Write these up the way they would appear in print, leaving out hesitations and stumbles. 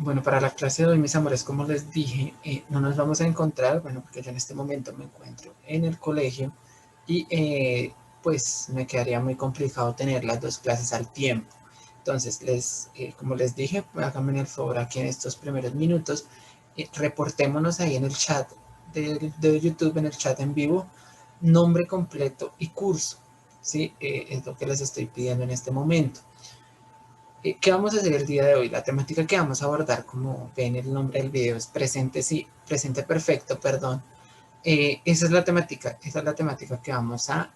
Bueno, para la clase de hoy, mis amores, como les dije, no nos vamos a encontrar, bueno, porque yo en este momento me encuentro en el colegio y pues me quedaría muy complicado tener las dos clases al tiempo. Entonces, como les dije, háganme el favor aquí en estos primeros minutos, reportémonos ahí en el chat de YouTube, en el chat en vivo, nombre completo y curso, ¿sí? Es lo que les estoy pidiendo en este momento. ¿Qué vamos a hacer el día de hoy? La temática que vamos a abordar, como ven el nombre del video, es presente, sí, presente perfecto, perdón. Esa es la temática que vamos a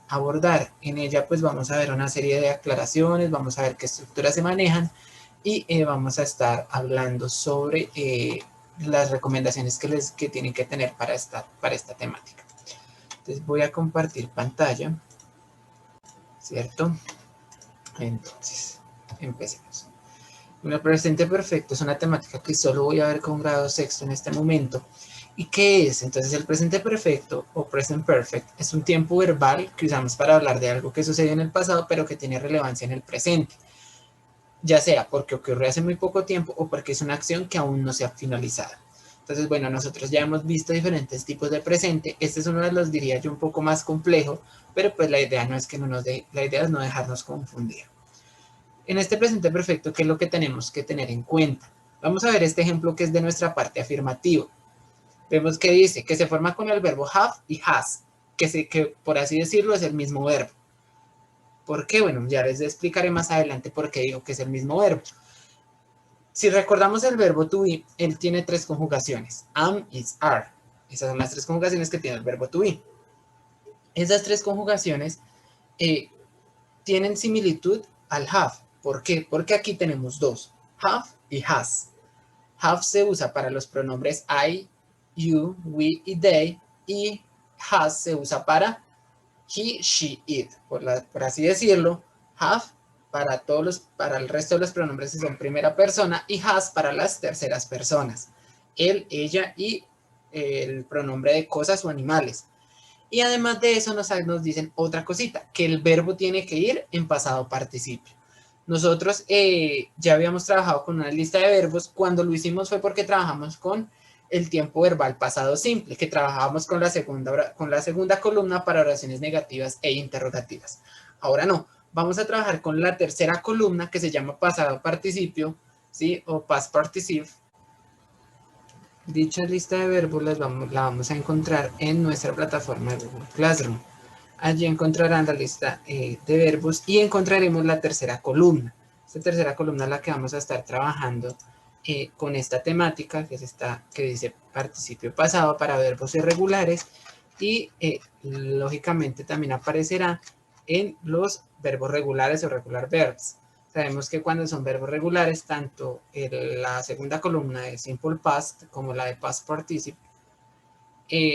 abordar. En ella pues vamos a ver una serie de aclaraciones, vamos a ver qué estructuras se manejan y vamos a estar hablando sobre las recomendaciones que tienen que tener para esta temática. Entonces voy a compartir pantalla, ¿cierto? Entonces, empecemos. El presente perfecto es una temática que solo voy a ver con grado sexto en este momento. ¿Y qué es? Entonces el presente perfecto o present perfect es un tiempo verbal que usamos para hablar de algo que sucedió en el pasado pero que tiene relevancia en el presente. Ya sea porque ocurrió hace muy poco tiempo o porque es una acción que aún no se ha finalizado. Entonces, bueno, nosotros ya hemos visto diferentes tipos de presente. Este es uno de los, diría yo, un poco más complejo, pero pues la idea no es que la idea es no dejarnos confundir. En este presente perfecto, ¿qué es lo que tenemos que tener en cuenta? Vamos a ver este ejemplo que es de nuestra parte afirmativa. Vemos que dice que se forma con el verbo have y has, que por así decirlo es el mismo verbo. ¿Por qué? Bueno, ya les explicaré más adelante por qué digo que es el mismo verbo. Si recordamos el verbo to be, él tiene tres conjugaciones, am, is, are. Esas son las tres conjugaciones que tiene el verbo to be. Esas tres conjugaciones tienen similitud al have. ¿Por qué? Porque aquí tenemos dos, have y has. Have se usa para los pronombres I, you, we y they, y has se usa para he, she, it. Por así decirlo, have para el resto de los pronombres que son primera persona y has para las terceras personas. Él, ella y el pronombre de cosas o animales. Y además de eso nos dicen otra cosita, que el verbo tiene que ir en pasado participio. Nosotros ya habíamos trabajado con una lista de verbos. Cuando lo hicimos fue porque trabajamos con el tiempo verbal pasado simple, que trabajábamos con la segunda columna para oraciones negativas e interrogativas. Ahora no, vamos a trabajar con la tercera columna que se llama pasado participio, ¿sí? O past participe. Dicha lista de verbos la vamos a encontrar en nuestra plataforma de Google Classroom. Allí encontrarán la lista de verbos y encontraremos la tercera columna. Esta tercera columna es la que vamos a estar trabajando con esta temática, que es esta que dice participio pasado para verbos irregulares y lógicamente también aparecerá en los verbos regulares o regular verbs. Sabemos que cuando son verbos regulares, tanto la segunda columna de simple past como la de past participe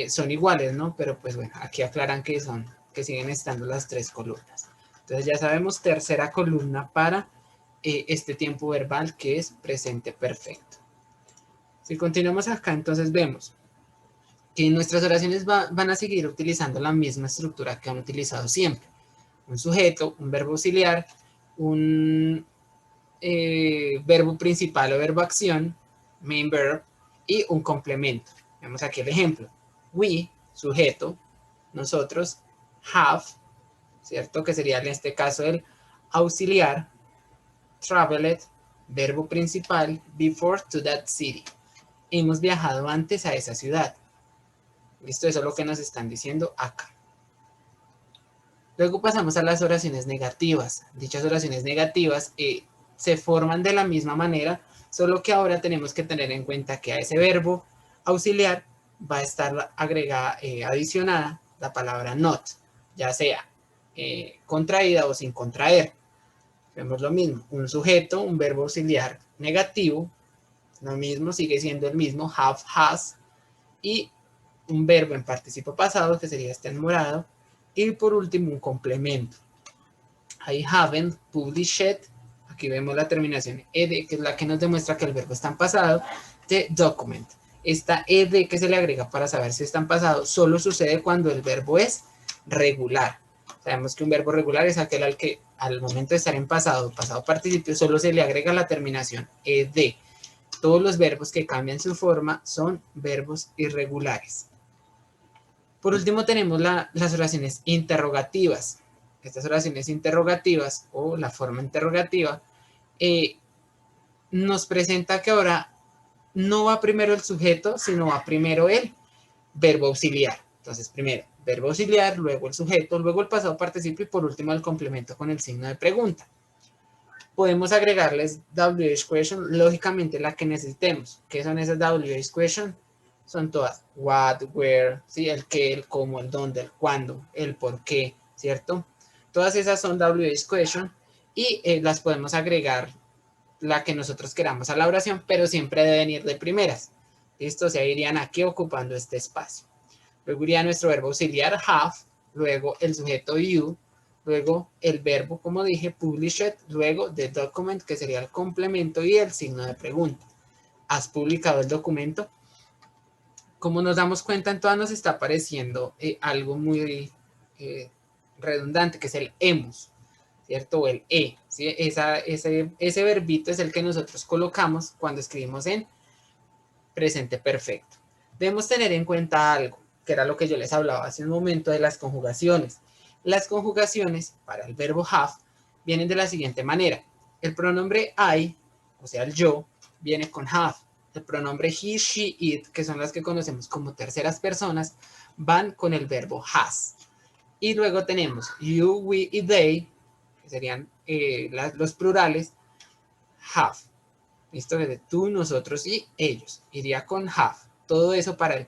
son iguales, ¿no? Pero pues bueno, aquí aclaran que siguen estando las tres columnas. Entonces ya sabemos tercera columna para este tiempo verbal que es presente perfecto. Si continuamos acá, entonces vemos que nuestras oraciones van a seguir utilizando la misma estructura que han utilizado siempre. Un sujeto, un verbo auxiliar, un verbo principal o verbo acción, main verb, y un complemento. Vemos aquí el ejemplo. We, sujeto, nosotros, have, ¿cierto? Que sería en este caso el auxiliar, traveled, verbo principal, before to that city. Hemos viajado antes a esa ciudad. ¿Listo? Eso es lo que nos están diciendo acá. Luego pasamos a las oraciones negativas. Dichas oraciones negativas se forman de la misma manera, solo que ahora tenemos que tener en cuenta que a ese verbo auxiliar va a estar adicionada la palabra not, ya sea contraída o sin contraer. Vemos lo mismo, un sujeto, un verbo auxiliar negativo, lo mismo, sigue siendo el mismo, have, has, y un verbo en participio pasado, que sería este en morado, y por último un complemento. I haven't published, aquí vemos la terminación ed, que es la que nos demuestra que el verbo está en pasado, the document. Esta ed que se le agrega para saber si está en pasado solo sucede cuando el verbo es regular. Sabemos que un verbo regular es aquel al que al momento de estar en pasado participio, solo se le agrega la terminación ed. todos los verbos que cambian su forma son verbos irregulares. Por último tenemos las oraciones interrogativas. Estas oraciones interrogativas o la forma interrogativa nos presenta que ahora no va primero el sujeto, sino va primero el verbo auxiliar. Entonces, primero verbo auxiliar, luego el sujeto, luego el pasado participio y por último el complemento con el signo de pregunta. Podemos agregarles WH question, lógicamente la que necesitemos. ¿Qué son esas WH question? Son todas what, where, ¿sí? El qué, el cómo, el dónde, el cuándo, el por qué, ¿cierto? Todas esas son WH question y las podemos agregar la que nosotros queramos a la oración, pero siempre deben ir de primeras. ¿Listo? O sea, irían aquí ocupando este espacio. Luego iría nuestro verbo auxiliar have, luego el sujeto you, luego el verbo, como dije, published, luego the document, que sería el complemento y el signo de pregunta. ¿Has publicado el documento? Como nos damos cuenta, en todas nos está apareciendo algo muy redundante, que es el hemos, ¿cierto? O el ¿sí? Ese verbito es el que nosotros colocamos cuando escribimos en presente perfecto. Debemos tener en cuenta algo, que era lo que yo les hablaba hace un momento de las conjugaciones. Las conjugaciones para el verbo have vienen de la siguiente manera. El pronombre I, o sea, el yo, viene con have. El pronombre he, she, it, que son las que conocemos como terceras personas, van con el verbo has. Y luego tenemos you, we y they, que serían los plurales, have. ¿Listo? Desde tú, nosotros y ellos. Iría con have. Todo eso para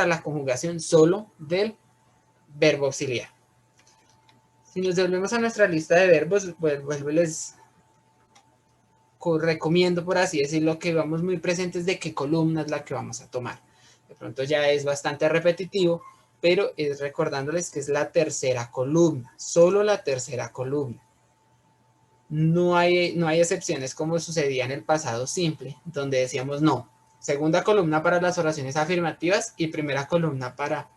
la conjugación solo del verbo auxiliar. Si nos devolvemos a nuestra lista de verbos, vuelvo y les recomiendo, por así decirlo, que vamos muy presentes de qué columna es la que vamos a tomar. De pronto ya es bastante repetitivo, pero es recordándoles que es la tercera columna, solo la tercera columna. No hay excepciones como sucedía en el pasado simple, donde decíamos no, segunda columna para las oraciones afirmativas y primera columna para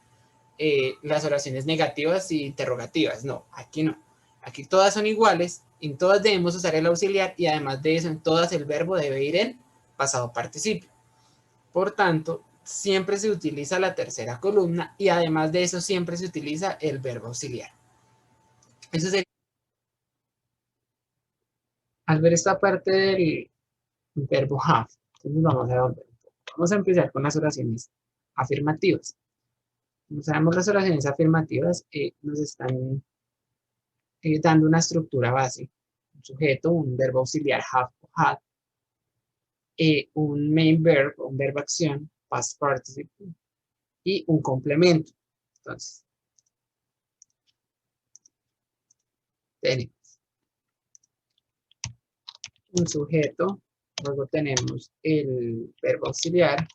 las oraciones negativas y interrogativas. No, aquí no. Aquí todas son iguales, en todas debemos usar el auxiliar y además de eso en todas el verbo debe ir en pasado participio. Por tanto, siempre se utiliza la tercera columna y además de eso siempre se utiliza el verbo auxiliar. Eso sería. Al ver esta parte del verbo have, entonces vamos a volver. Vamos a empezar con las oraciones afirmativas. Como sabemos, las oraciones afirmativas nos están dando una estructura base, un sujeto, un verbo auxiliar have o had, un main verb, un verbo acción, past participle, y un complemento. Entonces, tenemos un sujeto, luego tenemos el verbo auxiliar,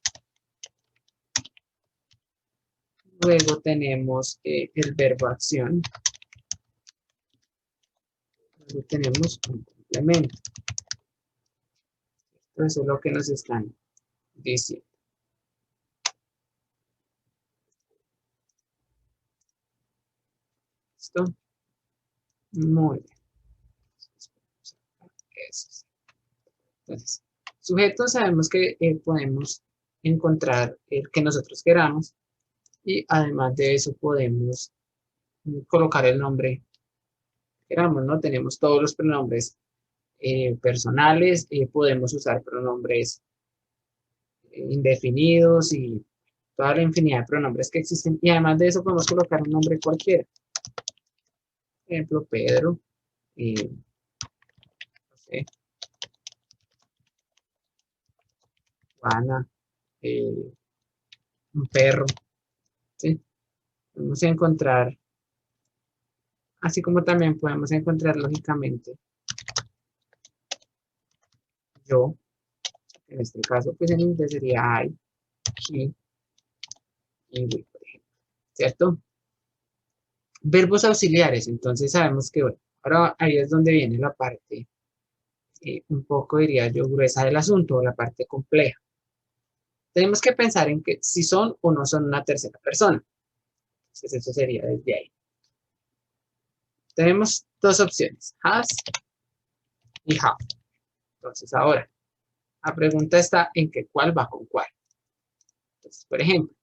luego tenemos el verbo acción, luego tenemos un complemento. Eso es lo que nos están diciendo. ¿Listo? Muy bien. Eso. Entonces, sujetos sabemos que podemos encontrar el que nosotros queramos y además de eso podemos colocar el nombre que queramos, ¿no? Tenemos todos los pronombres personales, podemos usar pronombres indefinidos y toda la infinidad de pronombres que existen y además de eso podemos colocar un nombre cualquiera. Por ejemplo, Pedro, no sé, Juana, un perro, ¿sí? Podemos encontrar, así como también podemos encontrar lógicamente yo, en este caso, pues en inglés sería I, he y we, por ejemplo, ¿cierto? Verbos auxiliares, entonces sabemos que, bueno, ahora ahí es donde viene la parte, un poco diría yo, gruesa del asunto, o la parte compleja. Tenemos que pensar en que si son o no son una tercera persona. Entonces eso sería desde ahí. Tenemos dos opciones, has y have. Entonces ahora, La pregunta está en que cuál va con cuál. Entonces, por ejemplo,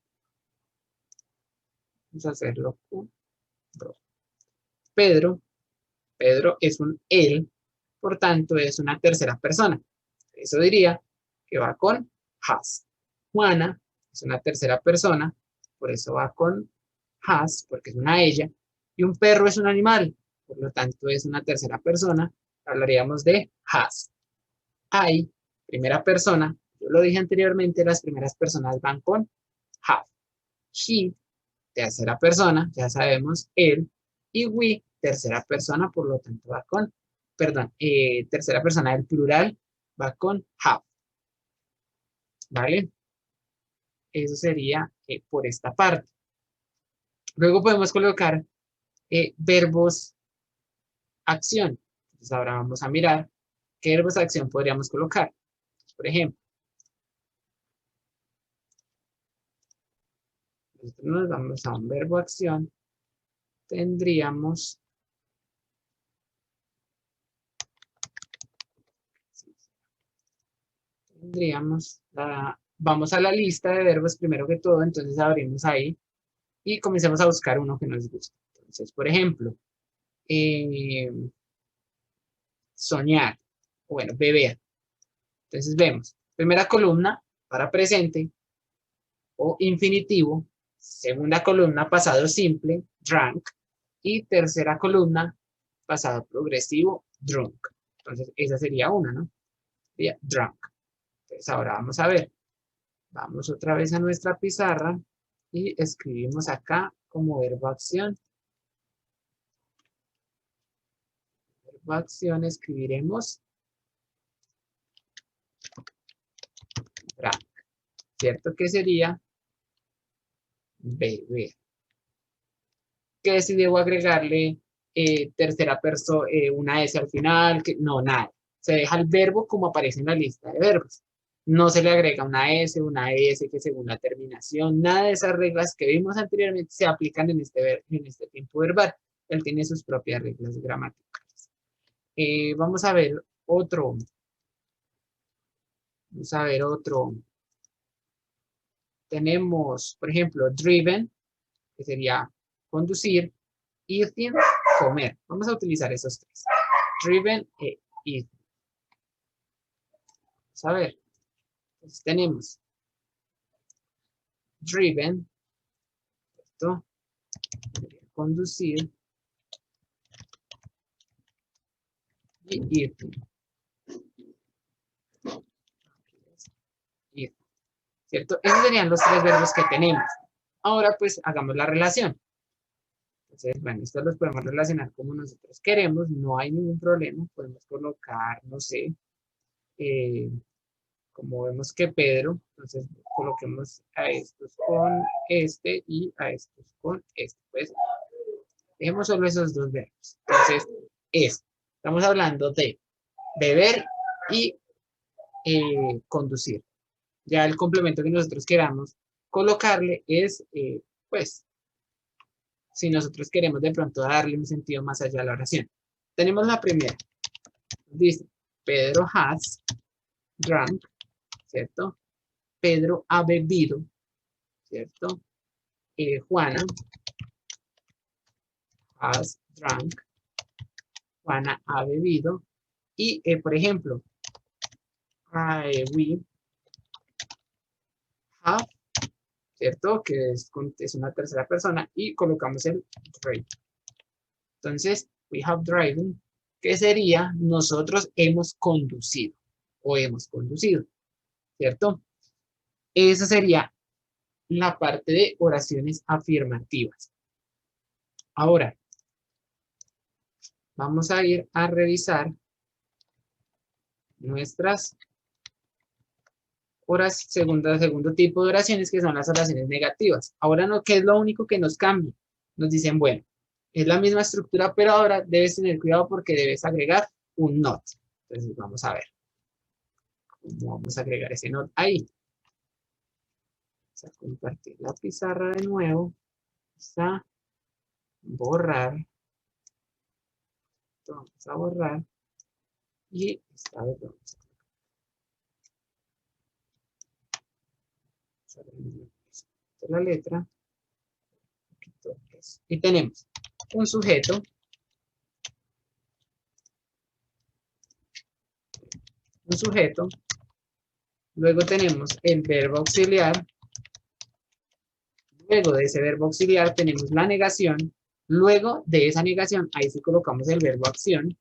vamos a hacerlo con Pedro. Pedro es un él, por tanto es una tercera persona. Eso diría que va con has. Juana es una tercera persona, por eso va con has, porque es una ella. Y un perro es un animal, por lo tanto es una tercera persona. Hablaríamos de has. I, primera persona. Yo lo dije anteriormente, las primeras personas van con have. He, tercera persona, ya sabemos, él. Y we, tercera persona, por lo tanto va con, perdón, tercera persona del plural va con have. ¿Vale? Eso sería por esta parte. Luego podemos colocar verbos acción. Entonces ahora vamos a mirar qué verbos acción podríamos colocar. Por ejemplo, nosotros nos vamos a un verbo acción. Tendríamos vamos a la lista de verbos primero que todo, entonces abrimos ahí y comencemos a buscar uno que nos guste. Entonces, por ejemplo, eh, soñar, bueno, beber. Entonces vemos, primera columna para presente o infinitivo, segunda columna pasado simple, drank, y tercera columna pasado progresivo, drunk. Entonces esa sería una, ¿no? Sería drunk. Entonces ahora vamos a ver, vamos otra vez a nuestra pizarra y escribimos acá como verbo acción. Verbo acción escribiremos drank, ¿cierto? Que sería beber. Que si debo agregarle tercera persona, una S al final, que no, nada. Se deja el verbo como aparece en la lista de verbos. No se le agrega una S, que según la terminación, nada de esas reglas que vimos anteriormente se aplican en este tiempo verbal. Él tiene sus propias reglas gramaticales. Vamos a ver otro. Vamos a ver otro. Tenemos, por ejemplo, driven, que sería conducir, eating, comer. Vamos a utilizar esos tres. Driven e eating. Vamos a ver. Entonces tenemos driven, ¿cierto? Conducir y eating. ¿Cierto? Esos serían los tres verbos que tenemos. Ahora pues hagamos la relación. Entonces, bueno, estos los podemos relacionar como nosotros queremos, no hay ningún problema. Podemos colocar, no sé, como vemos que Pedro, entonces coloquemos a estos con este y a estos con este. Pues dejemos solo esos dos verbos. Entonces, estamos hablando de beber y conducir. Ya el complemento que nosotros queramos colocarle es, pues, si nosotros queremos de pronto darle un sentido más allá a la oración. Tenemos la primera. Dice, Pedro has drunk, ¿cierto? Pedro ha bebido, ¿cierto? Juana has drunk. Juana ha bebido. Y, por ejemplo, we have, ¿cierto? Que es una tercera persona. Y colocamos el drive. Entonces, we have driven, que sería nosotros hemos conducido o hemos conducido, ¿cierto? Esa sería la parte de oraciones afirmativas. Ahora, vamos a ir a revisar nuestras segundo tipo de oraciones, que son las oraciones negativas. Ahora, no, ¿qué es lo único que nos cambia? Nos dicen, bueno, es la misma estructura, pero ahora debes tener cuidado porque debes agregar un not. Entonces, vamos a ver cómo vamos a agregar ese not ahí. Vamos a compartir la pizarra de nuevo. Vamos a borrar. Vamos a borrar. Y esta vez vamos a La letra. Y tenemos un sujeto, luego tenemos el verbo auxiliar, luego de ese verbo auxiliar tenemos la negación, luego de esa negación, ahí sí colocamos el verbo acción,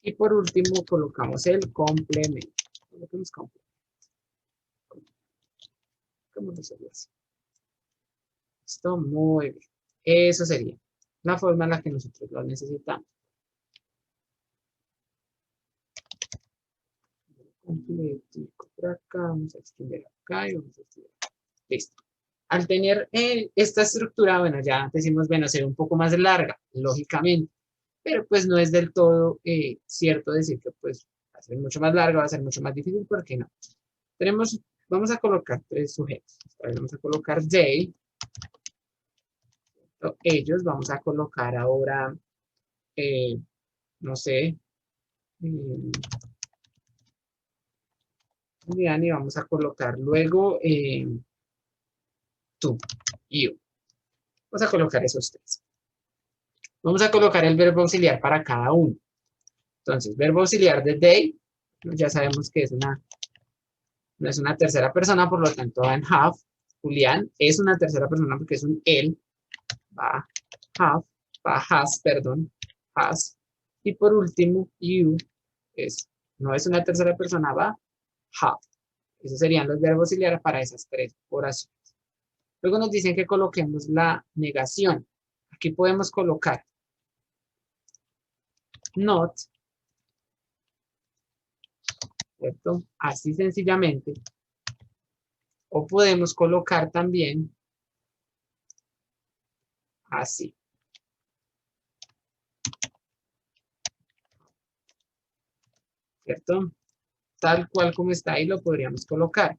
y por último colocamos el complemento. ¿Cómo resolver eso? Listo, muy bien. Eso sería la forma en la que nosotros lo necesitamos. Completico por acá, vamos a extender acá y vamos a extender acá. Listo. Al tener esta estructura, bueno, ya decimos, bueno, se ve un poco más larga, lógicamente, pero pues no es del todo cierto decir que pues va a ser mucho más larga, va a ser mucho más difícil, ¿por qué no? Tenemos, vamos a colocar 3 sujetos. Vamos a colocar they, ellos, vamos a colocar ahora, no sé, y vamos a colocar luego tú, you. Vamos a colocar esos 3. Vamos a colocar el verbo auxiliar para cada uno. Entonces, verbo auxiliar de they, ya sabemos que no es una tercera persona, por lo tanto va en have. Julián es una tercera persona porque es un él, va have, va has, perdón, has. Y por último, you no es una tercera persona, va have. Esos serían los verbos auxiliares para esas 3 oraciones. Luego nos dicen que coloquemos la negación. Aquí podemos colocar not, ¿cierto? Así sencillamente. O podemos colocar también así. ¿Cierto? Tal cual como está ahí lo podríamos colocar.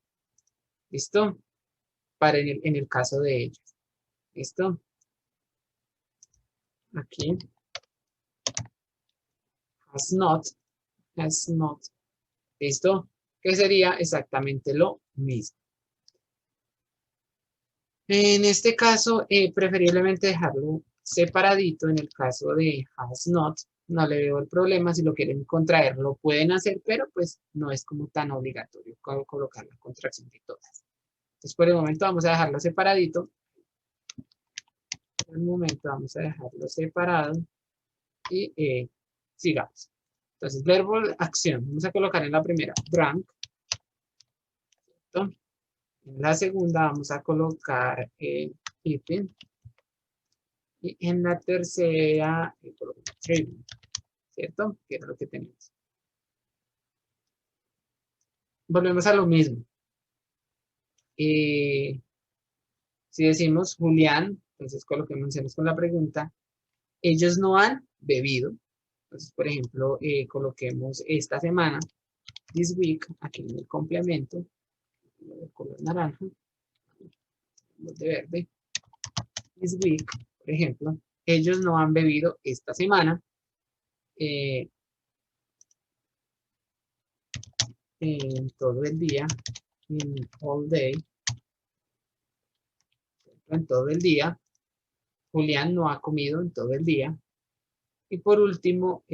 ¿Listo? Para en el caso de ellos. ¿Listo? Aquí. Has not. ¿Listo? Que sería exactamente lo mismo. En este caso, preferiblemente dejarlo separadito. En el caso de has not, no le veo el problema. Si lo quieren contraer, lo pueden hacer, pero pues no es como tan obligatorio colocar la contracción de todas. Entonces, por el momento vamos a dejarlo separadito. Por el momento vamos a dejarlo separado y sigamos. Entonces, verbo, acción. Vamos a colocar en la primera, drank. ¿Cierto? En la segunda vamos a colocar eating. Y en la tercera, trading, ¿cierto? Que es lo que tenemos. Volvemos a lo mismo. Si decimos Julián, entonces coloquemos con la pregunta, ellos no han bebido. Entonces, por ejemplo, coloquemos esta semana, this week, aquí en el complemento, de color naranja, de verde, this week, por ejemplo, ellos no han bebido esta semana. En todo el día, in all day, en todo el día. Julián no ha comido en todo el día. Y por último,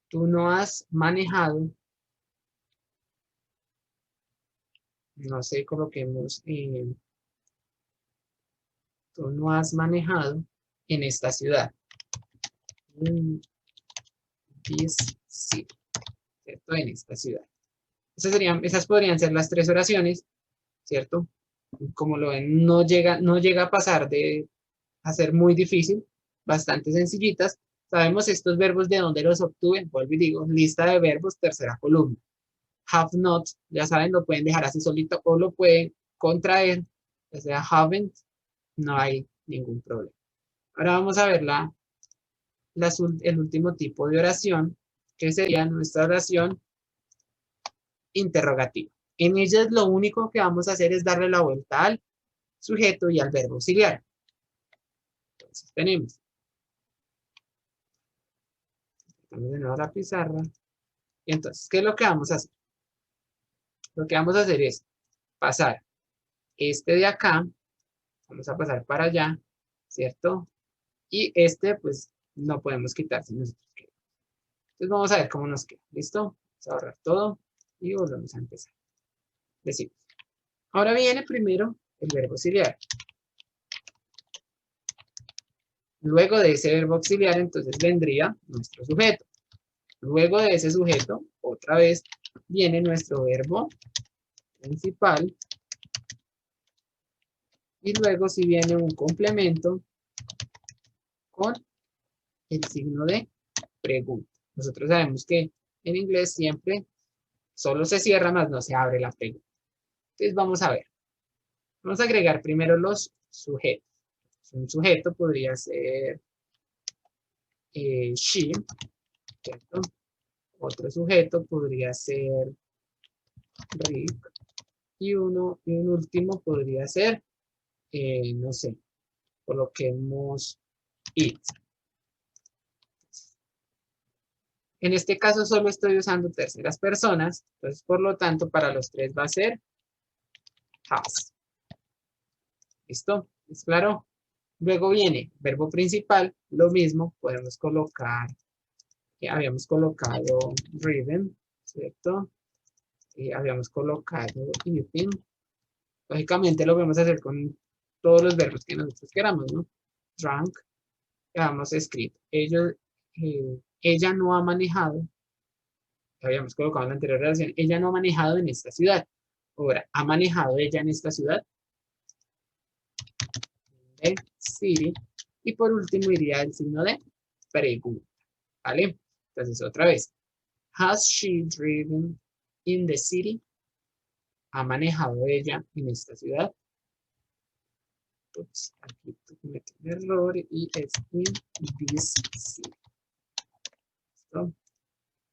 tú no has manejado, no sé, coloquemos, tú no has manejado en esta ciudad. In this city, ¿cierto? En esta ciudad. Esas podrían ser las 3 oraciones, ¿cierto? Como lo ven, no llega a pasar a ser muy difícil, bastante sencillitas. Sabemos estos verbos de dónde los obtuve, vuelvo y digo, lista de verbos, tercera columna. Have not, ya saben, lo pueden dejar así solito o lo pueden contraer, ya sea haven't, no hay ningún problema. Ahora vamos a ver el último tipo de oración, que sería nuestra oración interrogativa. En ella lo único que vamos a hacer es darle la vuelta al sujeto y al verbo auxiliar. Entonces tenemos. Vamos de nuevo a la pizarra. Y entonces, ¿qué es lo que vamos a hacer? Lo que vamos a hacer es pasar este de acá, vamos a pasar para allá, ¿cierto? Y este, pues, no podemos quitar si nosotros queremos. Entonces vamos a ver cómo nos queda. ¿Listo? Vamos a borrar todo y volvemos a empezar. Decimos. Ahora viene primero el verbo auxiliar. Luego de ese verbo auxiliar, entonces vendría nuestro sujeto. Luego de ese sujeto, otra vez, viene nuestro verbo principal. Y luego si viene un complemento con el signo de pregunta. Nosotros sabemos que en inglés siempre solo se cierra, más no se abre la pregunta. Entonces vamos a ver. Vamos a agregar primero los sujetos. Un sujeto podría ser she, ¿cierto? Otro sujeto podría ser Rick. Y un último podría ser, no sé, coloquemos it. En este caso solo estoy usando terceras personas, entonces por lo tanto para los tres va a ser has. ¿Listo? ¿Es claro? Luego viene verbo principal, lo mismo, podemos colocar, habíamos colocado driven, ¿cierto? Habíamos colocado eating. Lógicamente lo vamos a hacer con todos los verbos que nosotros queramos, ¿no? Drunk, habíamos escrito. Ella no ha manejado, habíamos colocado en la anterior relación, ella no ha manejado en esta ciudad. Ahora, ¿ha manejado ella en esta ciudad? The city. Y por último iría el signo de pregunta, ¿vale? Entonces otra vez. Has she driven in the city? ¿Ha manejado ella en esta ciudad? Pues aquí cometí un error y es in this city. ¿Listo?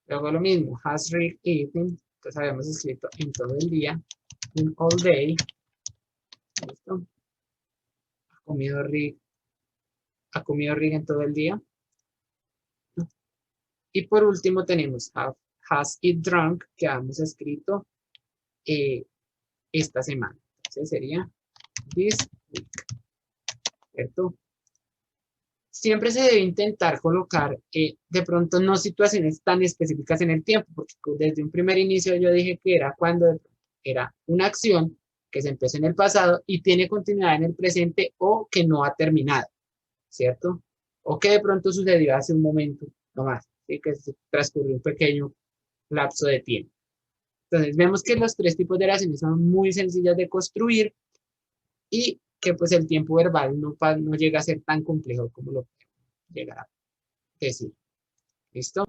Luego lo mismo. Has Rick eaten? Entonces habíamos escrito en todo el día. In all day. ¿Listo? ¿Ha comido Rick en todo el día? ¿No? Y por último tenemos has it drunk, que habíamos escrito esta semana. Entonces sería this week. ¿Cierto? Siempre se debe intentar colocar de pronto no situaciones tan específicas en el tiempo, porque desde un primer inicio yo dije que era cuando era una acción que se empezó en el pasado y tiene continuidad en el presente o que no ha terminado, ¿cierto? O que de pronto sucedió hace un momento nomás, ¿sí? Que transcurrió un pequeño lapso de tiempo. Entonces vemos que los tres tipos de oraciones son muy sencillas de construir y que pues el tiempo verbal no llega a ser tan complejo como lo llegar a decir. ¿Listo?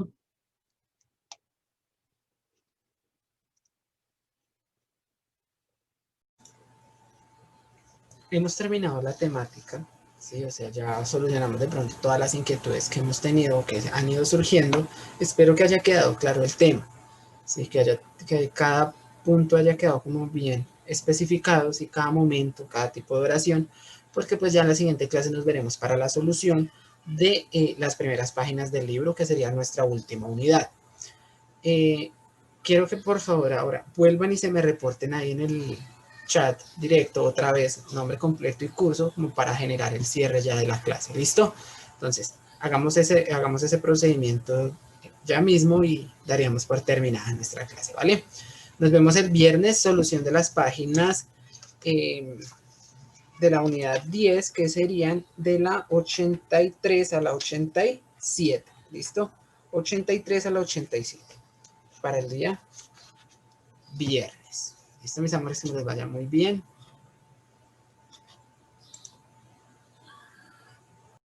Hemos terminado la temática, ¿sí? O sea, ya solucionamos de pronto todas las inquietudes que hemos tenido, que han ido surgiendo. Espero que haya quedado claro el tema, ¿sí? Que cada punto haya quedado como bien especificado, ¿sí? Cada momento, cada tipo de oración, porque pues ya en la siguiente clase nos veremos para la solución de las primeras páginas del libro, que sería nuestra última unidad. Quiero que por favor ahora vuelvan y se me reporten ahí en el chat directo otra vez nombre completo y curso como para generar el cierre ya de la clase. ¿Listo? Entonces, hagamos ese procedimiento ya mismo y daríamos por terminada nuestra clase, ¿vale? Nos vemos el viernes, solución de las páginas de la unidad 10, que serían de la 83 a la 87. ¿Listo? 83 a la 87. Para el día viernes. ¿Listo, mis amores? Que les vaya muy bien.